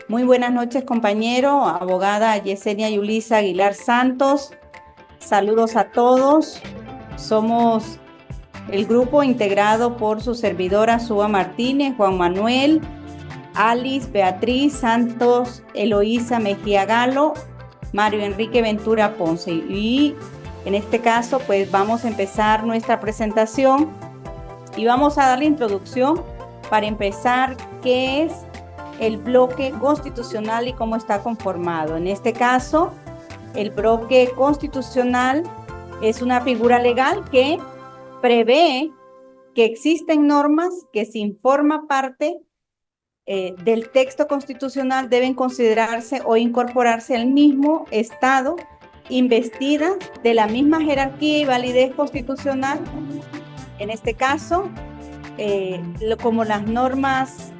Muy buenas noches, compañero, abogada Yesenia Yulisa Aguilar Santos. Saludos a todos. Somos el grupo integrado por su servidora Suba Martínez, Juan Manuel, Alice, Beatriz Santos, Eloísa Mejía Galo, Mario Enrique Ventura Ponce. Y en este caso, pues vamos a empezar nuestra presentación y vamos a dar la introducción para empezar qué es el bloque constitucional y cómo está conformado. En este caso, el bloque constitucional es una figura legal que prevé que existen normas que, sin forma parte del texto constitucional, deben considerarse o incorporarse al mismo Estado, investidas de la misma jerarquía y validez constitucional. En este caso, como las normas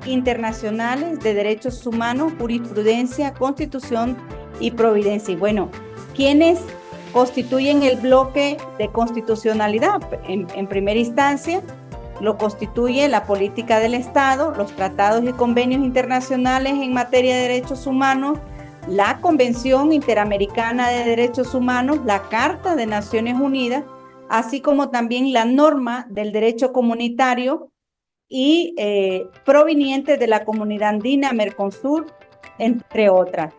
internacionales de derechos humanos, jurisprudencia, constitución y providencia. Y bueno, ¿quiénes constituyen el bloque de constitucionalidad? En primera instancia, lo constituye la política del Estado, los tratados y convenios internacionales en materia de derechos humanos, la Convención Interamericana de Derechos Humanos, la Carta de Naciones Unidas, así como también la norma del derecho comunitario y provenientes de la Comunidad Andina, Mercosur, entre otras.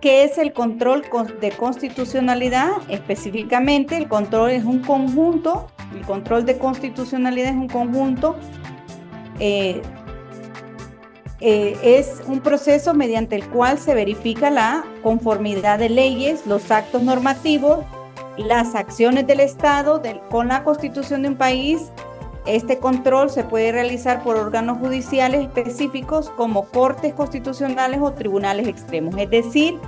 ¿Qué es el control de constitucionalidad? Específicamente, el control es un conjunto, el control de constitucionalidad es un conjunto, es un proceso mediante el cual se verifica la conformidad de leyes, los actos normativos, las acciones del Estado con la Constitución de un país. Este control se puede realizar por órganos judiciales específicos como cortes constitucionales o tribunales extremos. Es decir,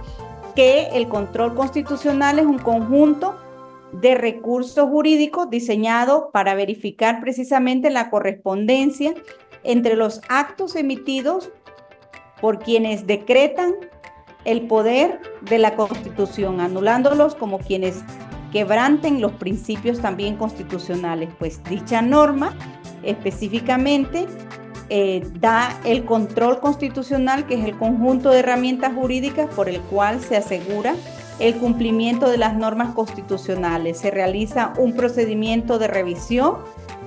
que el control constitucional es un conjunto de recursos jurídicos diseñado para verificar precisamente la correspondencia entre los actos emitidos por quienes decretan el poder de la Constitución, anulándolos como quienes quebranten los principios también constitucionales. Pues dicha norma específicamente da el control constitucional, que es el conjunto de herramientas jurídicas por el cual se asegura el cumplimiento de las normas constitucionales. Se realiza un procedimiento de revisión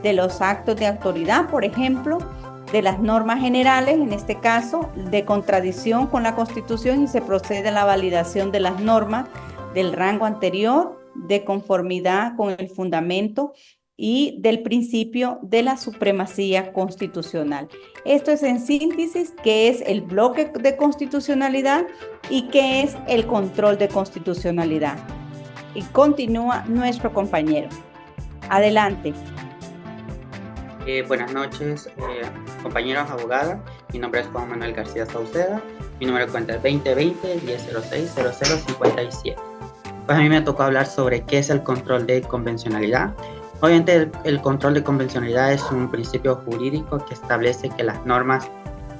de los actos de autoridad, por ejemplo, de las normas generales, en este caso, de contradicción con la Constitución, y se procede a la validación de las normas del rango anterior, de conformidad con el fundamento y del principio de la supremacía constitucional. Esto es en síntesis qué es el bloque de constitucionalidad y qué es el control de constitucionalidad. Y continúa nuestro compañero. Adelante. Buenas noches, compañeros abogadas. Mi nombre es Juan Manuel García Sauceda. Mi número de cuenta es 2020-1006-0057. Pues a mí me tocó hablar sobre qué es el control de convencionalidad. Obviamente el control de convencionalidad es un principio jurídico que establece que las normas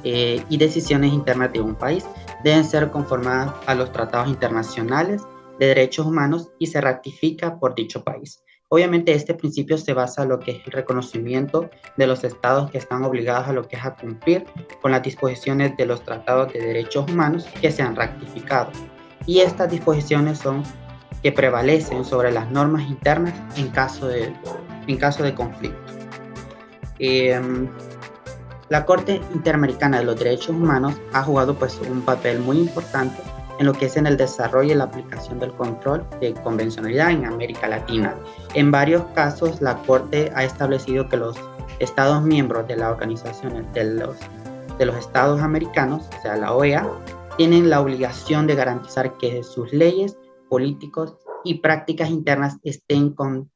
y decisiones internas de un país deben ser conformadas a los tratados internacionales de derechos humanos y se ratifica por dicho país. Obviamente este principio se basa en lo que es el reconocimiento de los estados que están obligados a lo que es a cumplir con las disposiciones de los tratados de derechos humanos que se han ratificado. Y estas disposiciones son que prevalecen sobre las normas internas en caso de conflicto. La Corte Interamericana de los Derechos Humanos ha jugado pues un papel muy importante en lo que es en el desarrollo y la aplicación del control de convencionalidad en América Latina. En varios casos, la Corte ha establecido que los Estados miembros de la Organización de los Estados Americanos, o sea, la OEA, tienen la obligación de garantizar que sus leyes, políticos y prácticas internas estén con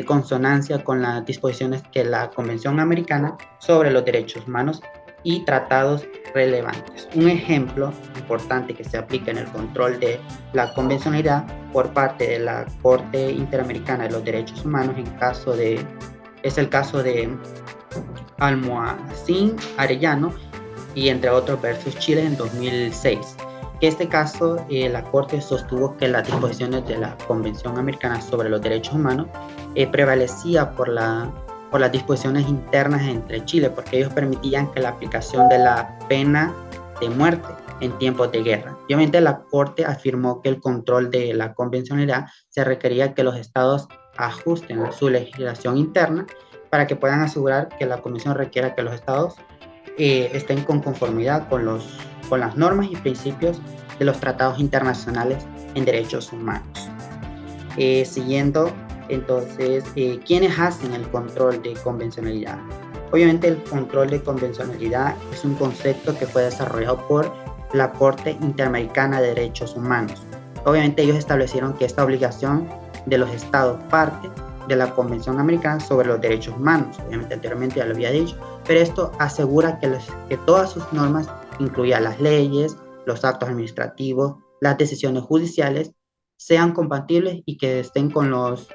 consonancia con las disposiciones que la Convención Americana sobre los Derechos Humanos y tratados relevantes. Un ejemplo importante que se aplica en el control de la convencionalidad por parte de la Corte Interamericana de los Derechos Humanos es el caso de Almohacín Arellano y entre otros versus Chile en 2006. En este caso, la Corte sostuvo que las disposiciones de la Convención Americana sobre los Derechos Humanos prevalecía por las disposiciones internas entre Chile, porque ellos permitían que la aplicación de la pena de muerte en tiempos de guerra. Obviamente la Corte afirmó que el control de la convencionalidad se requería que los estados ajusten su legislación interna para que puedan asegurar que la Convención requiera que los estados estén con conformidad con las normas y principios de los tratados internacionales en derechos humanos. Siguiendo, entonces, ¿quiénes hacen el control de convencionalidad? Obviamente el control de convencionalidad es un concepto que fue desarrollado por la Corte Interamericana de Derechos Humanos. Obviamente ellos establecieron que esta obligación de los estados parte de la Convención Americana sobre los Derechos Humanos. Obviamente anteriormente ya lo había dicho, pero esto asegura que todas sus normas, incluidas las leyes, los actos administrativos, las decisiones judiciales, sean compatibles y que estén con los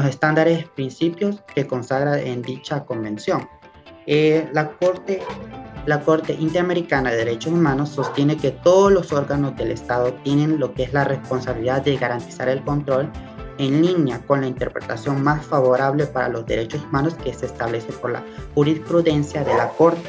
estándares principios que consagra en dicha convención. La Corte Interamericana de Derechos Humanos sostiene que todos los órganos del Estado tienen lo que es la responsabilidad de garantizar el control en línea con la interpretación más favorable para los derechos humanos que se establece por la jurisprudencia de la Corte.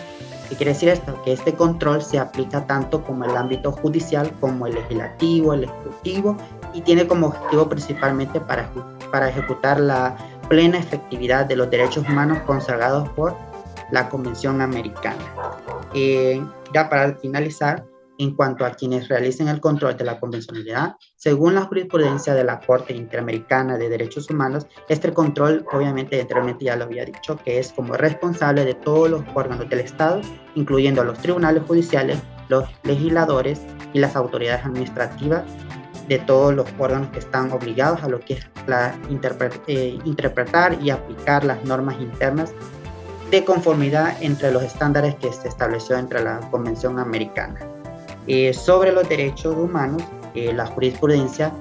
¿Qué quiere decir esto? Que este control se aplica tanto como el ámbito judicial como el legislativo, el ejecutivo, y tiene como objetivo principalmente para ejecutar la plena efectividad de los derechos humanos consagrados por la Convención Americana. Ya para finalizar, en cuanto a quienes realicen el control de la convencionalidad, según la jurisprudencia de la Corte Interamericana de Derechos Humanos, este control, obviamente, anteriormente ya lo había dicho, que es como responsable de todos los órganos del Estado, incluyendo los tribunales judiciales, los legisladores y las autoridades administrativas, de todos los órganos que están obligados a lo que es interpretar y aplicar las normas internas de conformidad entre los estándares que se estableció entre la Convención Americana. Sobre los derechos humanos, la jurisprudencia,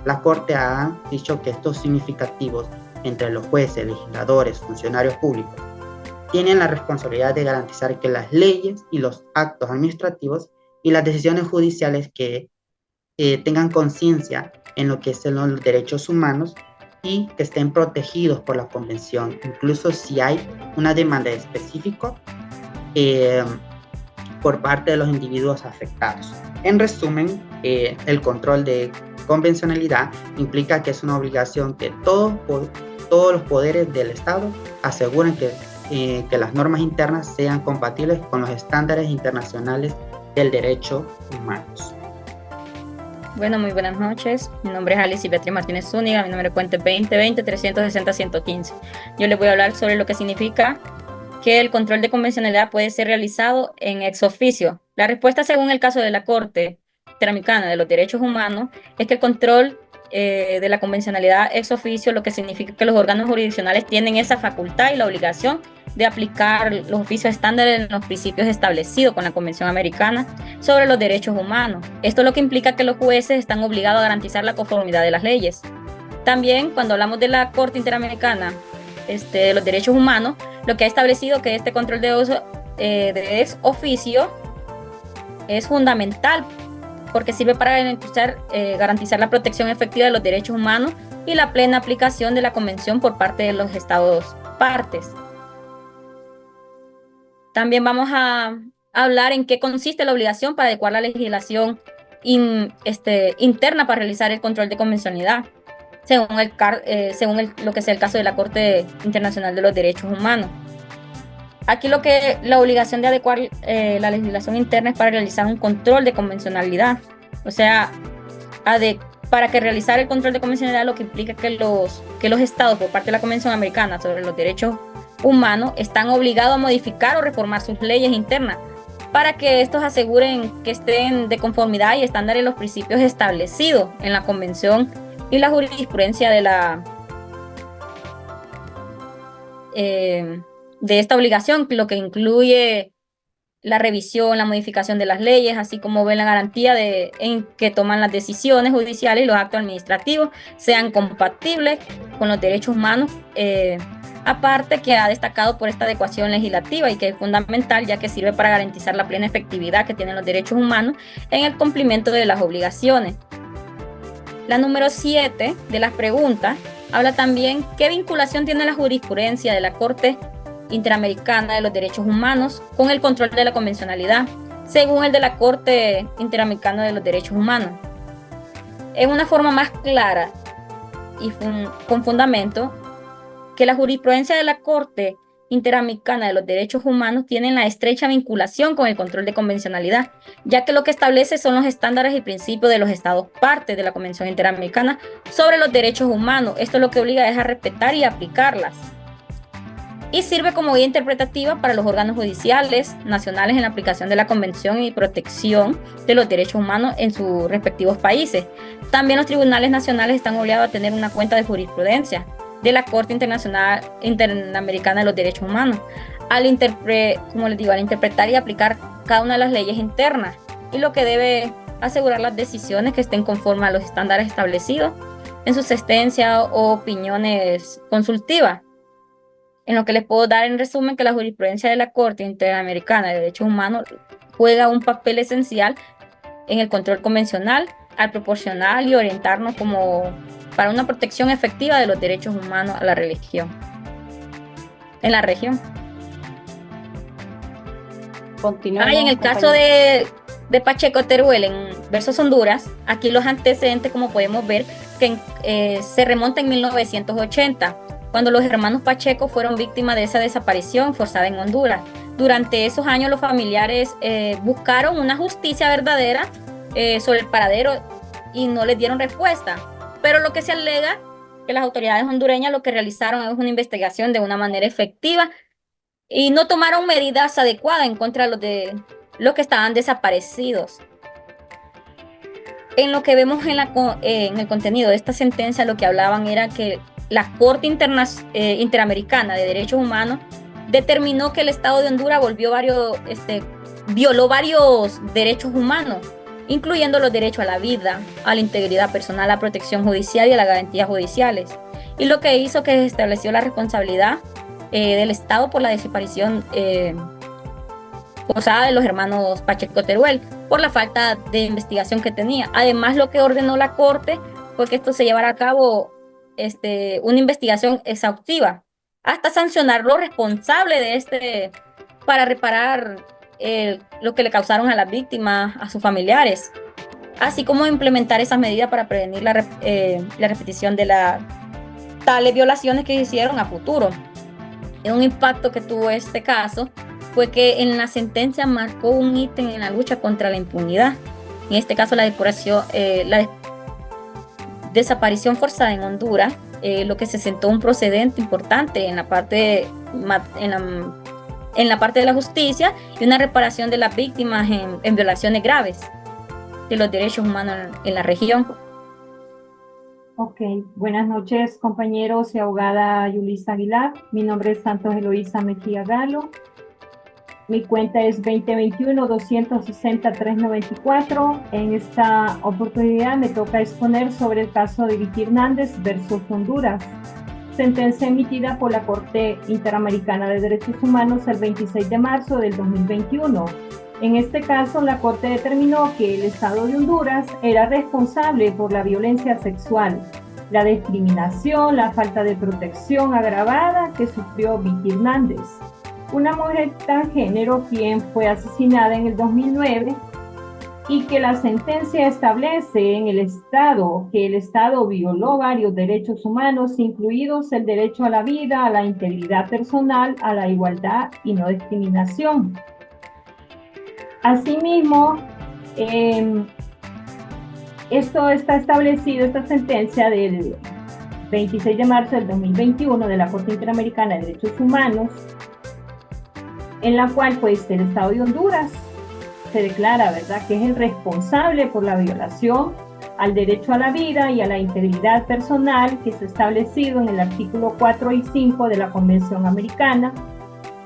la Corte ha dicho que estos significativos entre los jueces, legisladores, funcionarios públicos, tienen la responsabilidad de garantizar que las leyes y los actos administrativos y las decisiones judiciales que tengan conciencia en lo que son los derechos humanos y que estén protegidos por la Convención, incluso si hay una demanda específica por parte de los individuos afectados. En resumen, el control de convencionalidad implica que es una obligación que todos los poderes del Estado aseguren que las normas internas sean compatibles con los estándares internacionales del derecho humano. Bueno, muy buenas noches. Mi nombre es Alice Beatriz Martínez Zúñiga, mi número de cuenta es 2020-360-115. Yo les voy a hablar sobre lo que significa que el control de convencionalidad puede ser realizado en ex officio. La respuesta, según el caso de la Corte Interamericana de los Derechos Humanos, es que el control de la convencionalidad ex officio, lo que significa que los órganos jurisdiccionales tienen esa facultad y la obligación de aplicar los oficios estándares en los principios establecidos con la Convención Americana sobre los derechos humanos. Esto es lo que implica que los jueces están obligados a garantizar la conformidad de las leyes. También, cuando hablamos de la Corte Interamericana de los Derechos Humanos, lo que ha establecido que este control de ex oficio es fundamental porque sirve para garantizar la protección efectiva de los derechos humanos y la plena aplicación de la Convención por parte de los Estados partes. También vamos a hablar en qué consiste la obligación para adecuar la legislación interna para realizar el control de convencionalidad, según lo que es el caso de la Corte Internacional de los Derechos Humanos. Aquí la obligación de adecuar la legislación interna es para realizar un control de convencionalidad. O sea, para que realizar el control de convencionalidad, lo que implica que los estados, por parte de la Convención Americana sobre los Derechos Humanos, están obligados a modificar o reformar sus leyes internas para que estos aseguren que estén de conformidad y estándar en los principios establecidos en la Convención y la jurisprudencia de esta obligación, lo que incluye la revisión, la modificación de las leyes, así como ven la garantía en que toman las decisiones judiciales y los actos administrativos sean compatibles con los derechos humanos, aparte que ha destacado por esta adecuación legislativa y que es fundamental ya que sirve para garantizar la plena efectividad que tienen los derechos humanos en el cumplimiento de las obligaciones. La número 7 de las preguntas habla también qué vinculación tiene la jurisprudencia de la Corte Interamericana de los Derechos Humanos con el control de la convencionalidad. según el de la Corte Interamericana de los Derechos Humanos. En una forma más clara y con fundamento, que la jurisprudencia de la Corte Interamericana de los Derechos Humanos tiene la estrecha vinculación con el control de convencionalidad, ya que lo que establece son los estándares y principios de los estados partes de la Convención Interamericana sobre los derechos humanos. Esto lo que obliga es a respetar y aplicarlas. Y sirve como guía interpretativa para los órganos judiciales nacionales en la aplicación de la Convención y protección de los derechos humanos en sus respectivos países. También los tribunales nacionales están obligados a tener una cuenta de jurisprudencia de la Corte Interamericana de los Derechos Humanos, al interpretar y aplicar cada una de las leyes internas, y lo que debe asegurar las decisiones que estén conforme a los estándares establecidos en su sentencia o opiniones consultivas. En lo que les puedo dar en resumen que la jurisprudencia de la Corte Interamericana de Derechos Humanos juega un papel esencial en el control convencional al proporcionar y orientarnos como para una protección efectiva de los derechos humanos a la religión en la región. Continuamos, Y en el caso de Pacheco Teruel en versus Honduras, aquí los antecedentes, como podemos ver, que se remontan en 1980, cuando los hermanos Pacheco fueron víctimas de esa desaparición forzada en Honduras. Durante esos años los familiares buscaron una justicia verdadera sobre el paradero y no les dieron respuesta. Pero lo que se alega que las autoridades hondureñas lo que realizaron es una investigación de una manera efectiva y no tomaron medidas adecuadas en contra de los que estaban desaparecidos. En lo que vemos en el contenido de esta sentencia, lo que hablaban era que la Corte Interamericana de Derechos Humanos determinó que el Estado de Honduras violó varios derechos humanos, incluyendo los derechos a la vida, a la integridad personal, a la protección judicial y a las garantías judiciales. Y lo que hizo que estableció la responsabilidad del Estado por la desaparición forzada de los hermanos Pacheco Teruel, por la falta de investigación que tenía. Además, lo que ordenó la Corte fue que esto se llevara a cabo una investigación exhaustiva, hasta sancionar los responsables de para reparar lo que le causaron a las víctimas, a sus familiares, así como implementar esas medidas para prevenir la repetición de tales violaciones que hicieron a futuro. Un impacto que tuvo este caso fue que en la sentencia marcó un ítem en la lucha contra la impunidad. En este caso, la desaparición forzada en Honduras, lo que se sentó un precedente importante en la parte de la justicia y una reparación de las víctimas en violaciones graves de los derechos humanos en la región. Ok, buenas noches compañeros y abogada Yulisa Aguilar. Mi nombre es Santos Eloísa Mejía Galo. Mi cuenta es 2021-260-394. En esta oportunidad me toca exponer sobre el caso de Vicky Hernández versus Honduras. Sentencia emitida por la Corte Interamericana de Derechos Humanos el 26 de marzo del 2021. En este caso, la Corte determinó que el Estado de Honduras era responsable por la violencia sexual, la discriminación, la falta de protección agravada que sufrió Vicky Hernández, una mujer transgénero quien fue asesinada en el 2009, y que la sentencia establece en el Estado que el Estado violó varios derechos humanos, incluidos el derecho a la vida, a la integridad personal, a la igualdad y no discriminación. Asimismo, esto está establecido, esta sentencia del 26 de marzo del 2021 de la Corte Interamericana de Derechos Humanos, en la cual pues el Estado de Honduras se declara, ¿verdad?, que es el responsable por la violación al derecho a la vida y a la integridad personal que está establecido en el artículo 4 y 5 de la Convención Americana,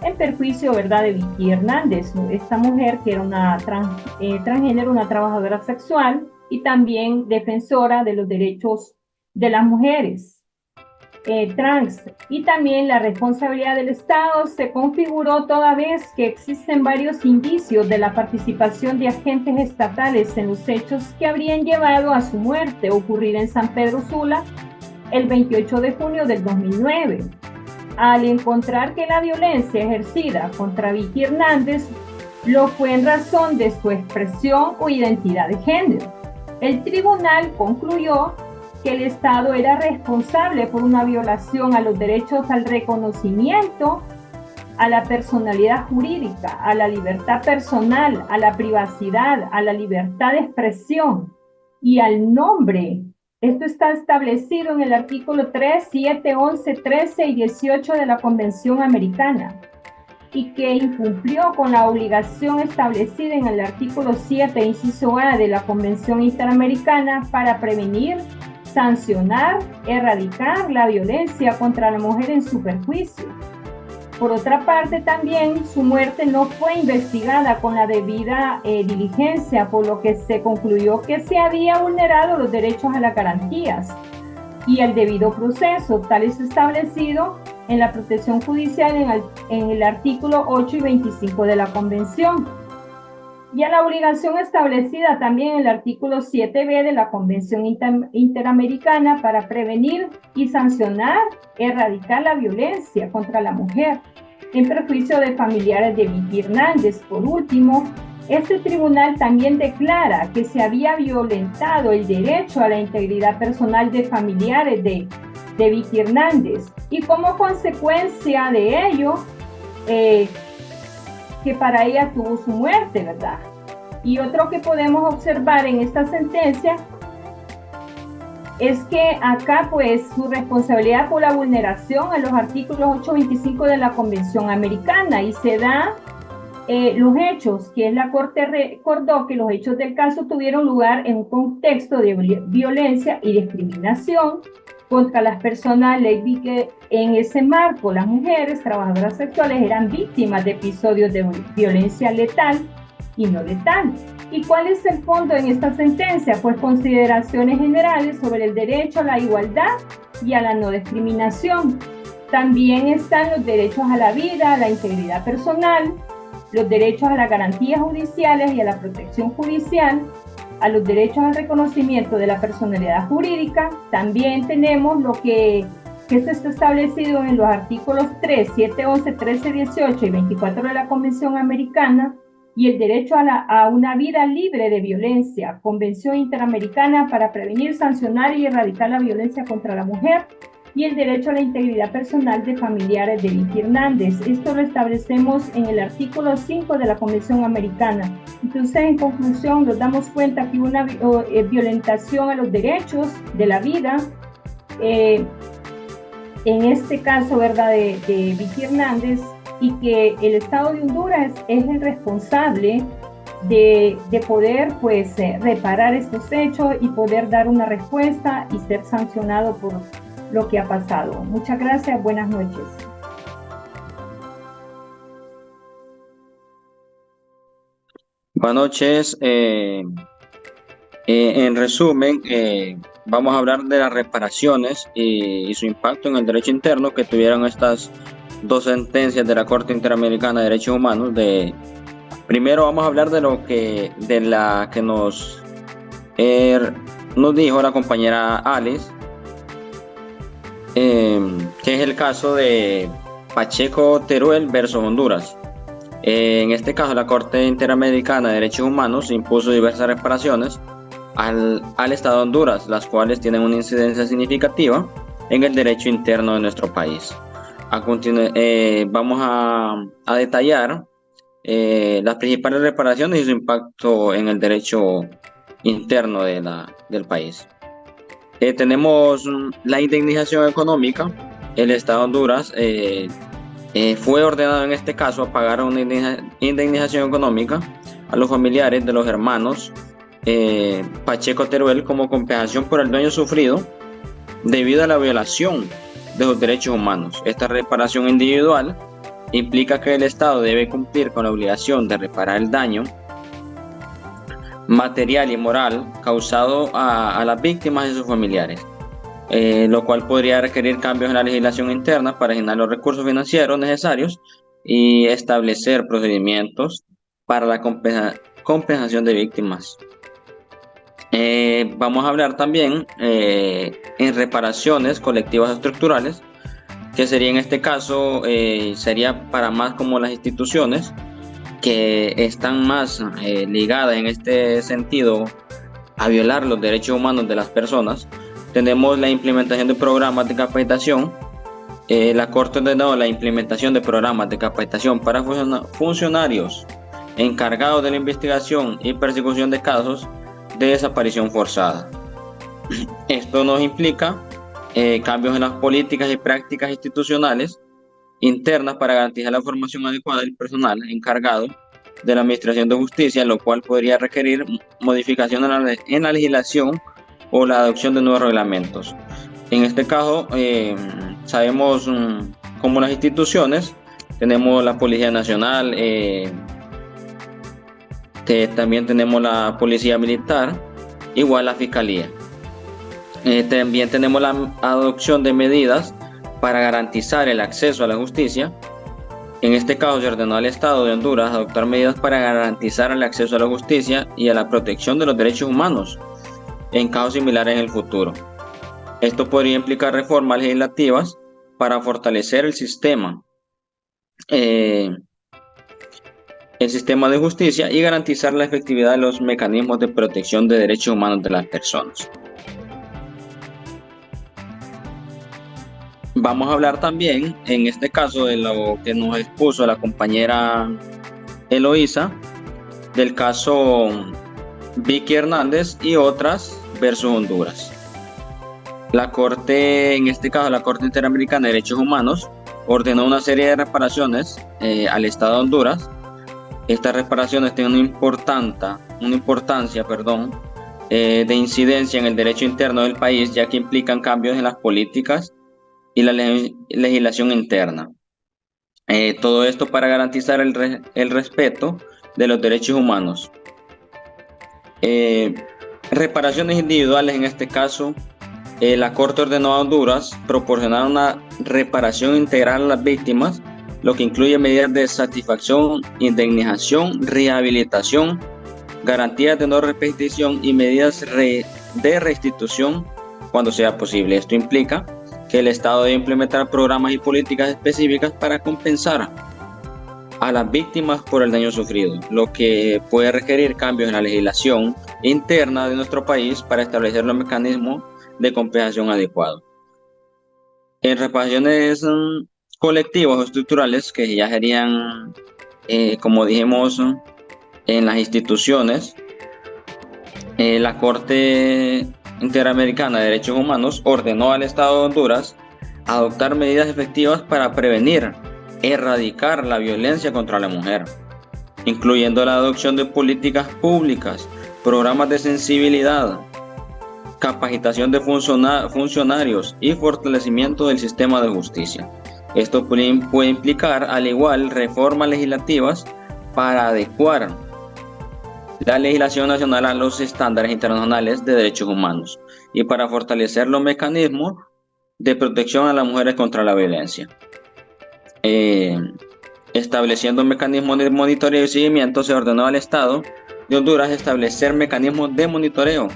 en perjuicio, ¿verdad?, de Vicky Hernández, esta mujer que era una transgénero, una trabajadora sexual y también defensora de los derechos de las mujeres trans. Y también la responsabilidad del Estado se configuró toda vez que existen varios indicios de la participación de agentes estatales en los hechos que habrían llevado a su muerte, ocurrida en San Pedro Sula el 28 de junio del 2009. Al encontrar que la violencia ejercida contra Vicky Hernández lo fue en razón de su expresión o identidad de género. El tribunal concluyó que el Estado era responsable por una violación a los derechos al reconocimiento, a la personalidad jurídica, a la libertad personal, a la privacidad, a la libertad de expresión y al nombre. Esto está establecido en el artículo 3, 7, 11, 13 y 18 de la Convención Americana, y que incumplió con la obligación establecida en el artículo 7, inciso A de la Convención Interamericana para prevenir, sancionar, erradicar la violencia contra la mujer en su perjuicio. Por otra parte, también su muerte no fue investigada con la debida diligencia, por lo que se concluyó que se había vulnerado los derechos a las garantías y el debido proceso, tal es establecido en la protección judicial en el artículo 8 y 25 de la Convención, y a la obligación establecida también en el artículo 7b de la Convención Interamericana para prevenir y sancionar, erradicar la violencia contra la mujer en perjuicio de familiares de Vicky Hernández. Por último, este tribunal también declara que se había violentado el derecho a la integridad personal de familiares de Vicky Hernández, y como consecuencia de ello, que para ella tuvo su muerte, ¿verdad? Y otro que podemos observar en esta sentencia es que acá, pues, su responsabilidad por la vulneración a los artículos 825 de la Convención Americana, y se da los hechos, que es la Corte recordó que los hechos del caso tuvieron lugar en un contexto de violencia y discriminación contra las personas lésbicas. En ese marco, las mujeres trabajadoras sexuales eran víctimas de episodios de violencia letal y no letal. ¿Y cuál es el fondo en esta sentencia? Pues consideraciones generales sobre el derecho a la igualdad y a la no discriminación. También están los derechos a la vida, a la integridad personal, los derechos a las garantías judiciales y a la protección judicial, a los derechos al reconocimiento de la personalidad jurídica. También tenemos lo que esto está establecido en los artículos 3, 7, 11, 13, 18 y 24 de la Convención Americana, y el derecho a una vida libre de violencia, Convención Interamericana para prevenir, sancionar y erradicar la violencia contra la mujer, y el derecho a la integridad personal de familiares de Vicky Hernández. Esto lo establecemos en el artículo 5 de la Convención Americana. Entonces, en conclusión, nos damos cuenta que una violentación a los derechos de la vida, en este caso, ¿verdad?, de Vicky Hernández, y que el Estado de Honduras es el responsable de poder, pues, reparar estos hechos y poder dar una respuesta y ser sancionado por lo que ha pasado. Muchas gracias, buenas noches. Buenas noches. En resumen, vamos a hablar de las reparaciones y su impacto en el derecho interno que tuvieron estas dos sentencias de la Corte Interamericana de Derechos Humanos. Primero vamos a hablar de la que nos dijo la compañera Alice, que es el caso de Pacheco Teruel versus Honduras. En este caso, la Corte Interamericana de Derechos Humanos impuso diversas reparaciones al Estado de Honduras, las cuales tienen una incidencia significativa en el derecho interno de nuestro país. Vamos a detallar las principales reparaciones y su impacto en el derecho interno del país. Tenemos la indemnización económica. El Estado de Honduras fue ordenado en este caso a pagar una indemnización económica a los familiares de los hermanos Pacheco Teruel como compensación por el daño sufrido debido a la violación de los derechos humanos. Esta reparación individual implica que el Estado debe cumplir con la obligación de reparar el daño material y moral causado a las víctimas y sus familiares, lo cual podría requerir cambios en la legislación interna para asignar los recursos financieros necesarios y establecer procedimientos para la compensación de víctimas. Vamos a hablar también en reparaciones colectivas estructurales, que sería en este caso sería para más como las instituciones que están más ligadas en este sentido a violar los derechos humanos de las personas, tenemos la implementación de programas de capacitación. La Corte ordenó la implementación de programas de capacitación para funcionarios encargados de la investigación y persecución de casos de desaparición forzada. Esto nos implica cambios en las políticas y prácticas institucionales internas para garantizar la formación adecuada del personal encargado de la Administración de Justicia, lo cual podría requerir modificaciones en la legislación o la adopción de nuevos reglamentos. En este caso, sabemos como las instituciones, tenemos la Policía Nacional, también tenemos la Policía Militar, igual la Fiscalía. También tenemos la adopción de medidas para garantizar el acceso a la justicia. En este caso se ordenó al Estado de Honduras adoptar medidas para garantizar el acceso a la justicia y a la protección de los derechos humanos en casos similares en el futuro. Esto podría implicar reformas legislativas para fortalecer el sistema de justicia y garantizar la efectividad de los mecanismos de protección de derechos humanos de las personas. Vamos a hablar también, en este caso, de lo que nos expuso la compañera Eloísa, del caso Vicky Hernández y otras versus Honduras. La Corte, en este caso la Corte Interamericana de Derechos Humanos, ordenó una serie de reparaciones al Estado de Honduras. Estas reparaciones tienen una importancia de incidencia en el derecho interno del país, ya que implican cambios en las políticas y la legislación interna. Todo esto para garantizar el respeto de los derechos humanos. Reparaciones individuales, en este caso, la Corte ordenó a Honduras proporcionar una reparación integral a las víctimas, lo que incluye medidas de satisfacción, indemnización, rehabilitación, garantías de no repetición y medidas de restitución cuando sea posible. Esto implica que el Estado debe implementar programas y políticas específicas para compensar a las víctimas por el daño sufrido, lo que puede requerir cambios en la legislación interna de nuestro país para establecer los mecanismos de compensación adecuados. En reparaciones colectivas o estructurales, que ya serían, como dijimos, en las instituciones, la Corte Interamericana de Derechos Humanos ordenó al Estado de Honduras adoptar medidas efectivas para prevenir, erradicar la violencia contra la mujer, incluyendo la adopción de políticas públicas, programas de sensibilidad, capacitación de funcionarios y fortalecimiento del sistema de justicia. Esto puede implicar, al igual, reformas legislativas para adecuar la legislación nacional a los estándares internacionales de derechos humanos y para fortalecer los mecanismos de protección a las mujeres contra la violencia. Estableciendo mecanismos de monitoreo y seguimiento, se ordenó al Estado de Honduras establecer mecanismos de monitoreo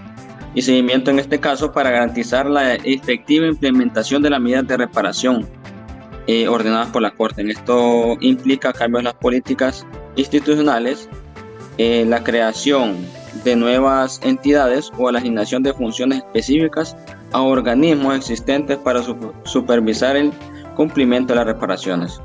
y seguimiento, en este caso, para garantizar la efectiva implementación de las medidas de reparación ordenadas por la Corte. Esto implica cambios en las políticas institucionales, la creación de nuevas entidades o la asignación de funciones específicas a organismos existentes para supervisar el cumplimiento de las reparaciones.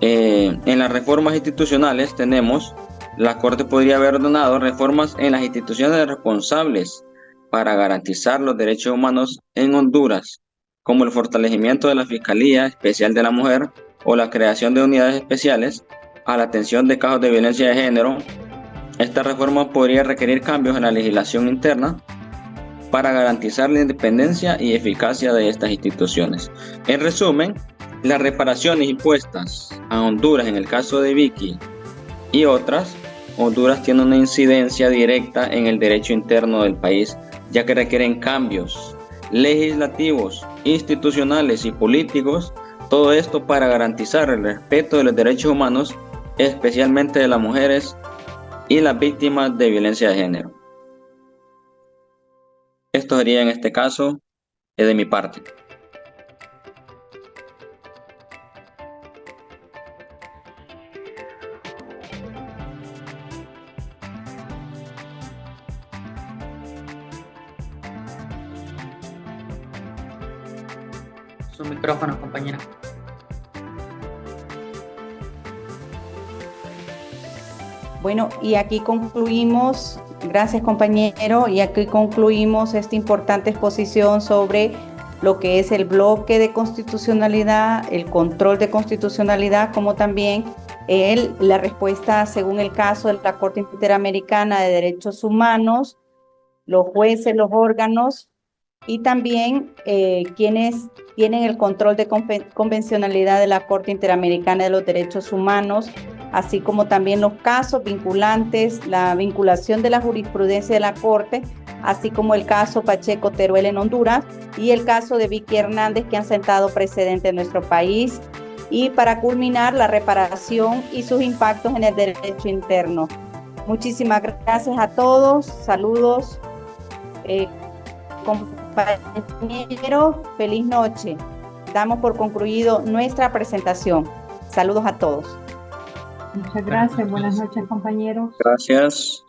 En las reformas institucionales tenemos, la Corte podría haber ordenado reformas en las instituciones responsables para garantizar los derechos humanos en Honduras, como el fortalecimiento de la Fiscalía Especial de la Mujer o la creación de unidades especiales a la atención de casos de violencia de género. Esta reforma podría requerir cambios en la legislación interna para garantizar la independencia y eficacia de estas instituciones. En resumen, las reparaciones impuestas a Honduras en el caso de Vicky y otras, Honduras tiene una incidencia directa en el derecho interno del país, ya que requieren cambios legislativos, institucionales y políticos, todo esto para garantizar el respeto de los derechos humanos, especialmente de las mujeres y las víctimas de violencia de género. Esto sería en este caso de mi parte. Su micrófono, compañera. Bueno, y aquí concluimos, gracias compañero, y aquí concluimos esta importante exposición sobre lo que es el bloque de constitucionalidad, el control de constitucionalidad, como también la respuesta según el caso de la Corte Interamericana de Derechos Humanos, los jueces, los órganos y también quienes tienen el control de convencionalidad de la Corte Interamericana de los Derechos Humanos, así como también los casos vinculantes, la vinculación de la jurisprudencia de la Corte, así como el caso Pacheco Teruel en Honduras y el caso de Vicky Hernández, que han sentado precedente en nuestro país, y para culminar la reparación y sus impactos en el derecho interno. Muchísimas gracias a todos, saludos, compañeros, feliz noche. Damos por concluido nuestra presentación. Saludos a todos. Muchas gracias, buenas noches, compañeros. Gracias.